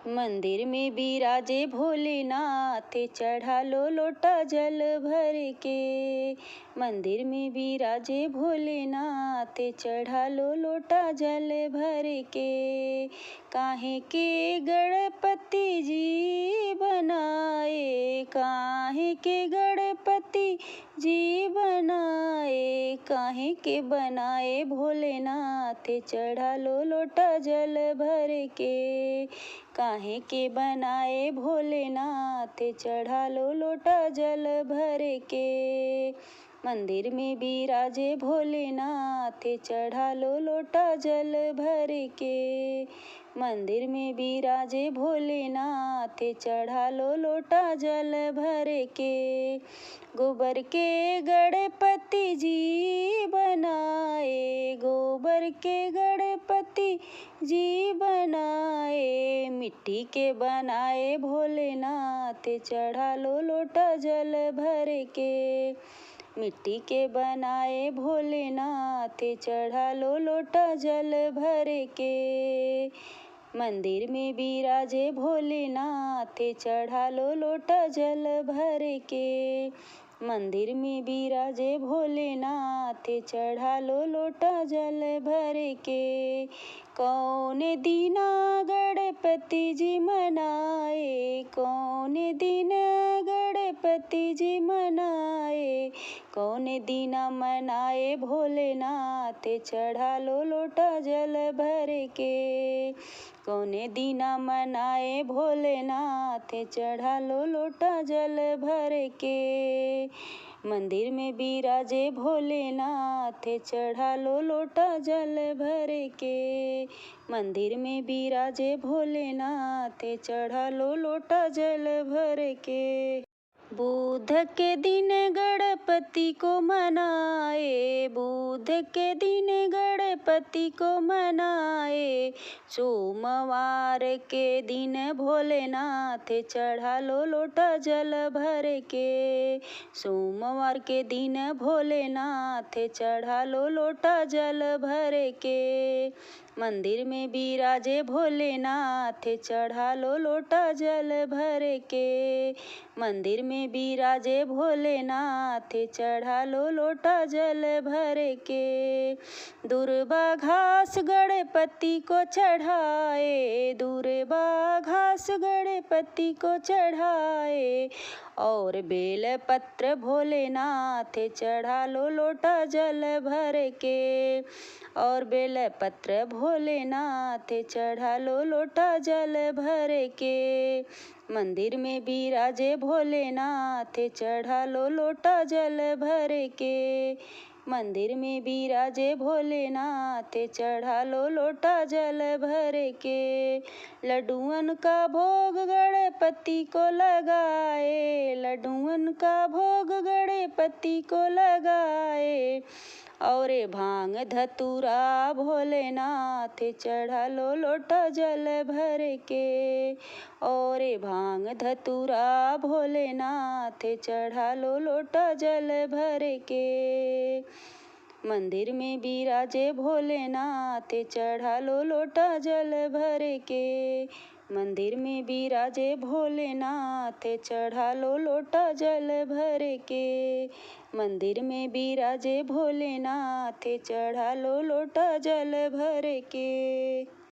मंदिर में बिराजे भोलेनाथ, चढ़ा लो लोटा जल भर के। मंदिर में बिराजे भोलेनाथ, चढ़ा लो लोटा जल भर के। काहे के गणपति जी बनाए, काहे के गणपति जी बनाए, काहे के बनाए भोलेनाथ, चढ़ा लो लोटा जल भर के। काहे के बनाए भोलेनाथ, चढ़ा लो लोटा जल भर के। मंदिर में बिराजे भोलेनाथ, चढ़ा लो लोटा जल भर के। मंदिर में बिराजे भोलेनाथ, चढ़ा लो लोटा जल भर के। गोबर के गणपति जी बनाए, गोबर के गणपति जी बनाए, मिट्टी के बनाए भोलेनाथ, चढ़ा लो लोटा जल भर के। मिट्टी के बनाए भोलेनाथ, चढ़ा लो लोटा जल भर के। मंदिर में बिराजे भोलेनाथ, चढ़ा लो लोटा जल भर के। मंदिर में बिराजे भोलेनाथ, चढ़ा लो लोटा जल भर के। कौन दीना गणपति जी मनाए, कौन दिन गणपति जी मनाए, कौन दीना मनाए भोलेनाथ, चढ़ा लो लोटा जल भर के। कौन दीना मनाए भोलेनाथ, चढ़ा लो लोटा जल भर के। मंदिर में बिराजे भोलेनाथ, चढ़ा लो लोटा जल भर के। मंदिर में बिराजे भोलेनाथ, चढ़ा लो लोटा जल भर के। बुध के दिन गणपति को मनाए, बुध के दिन गणपति को मनाए। सोमवार के दिन भोलेनाथ, चढ़ा लो लोटा जल भर के। सोमवार के दिन भोलेनाथ, चढ़ा लो लोटा जल भर के। मंदिर में बिराजे भोलेनाथ, चढ़ा लो लोटा जल भर के। मंदिर में बिराजे भोलेनाथ, चढ़ा लो लोटा जल भर के। दुर्बा घास गणपति को चढ़ाए, दुर्बा घास गणपति को चढ़ाए। और बेल पत्र भोलेनाथ, चढ़ा लो लोटा जल भर के। और बेल पत्र भोलेनाथ, चढ़ा लो लोटा जल भर के। मंदिर में बिराजे भोलेनाथ, चढ़ा लो लोटा जल भर के। मंदिर में बिराजे भोलेनाथ, चढ़ा लो लोटा जल भर के। लड्डुअन का भोग गणपति को लगाए, लड्डुअन का भोग गणपति को लगाए। और भांग धतूरा भोलेनाथ, चढ़ा लो लोटा जल भर के। और भांग धतूरा भोलेनाथ, चढ़ा लो लोटा जल भर के। मंदिर में बिराजे भोलेनाथ, चढ़ा लो लोटा जल भर के। मंदिर में बिराजे भोलेनाथ, चढ़ा लो लोटा जल भर के। मंदिर में बिराजे भोलेनाथ, चढ़ा लो लोटा जल भर के।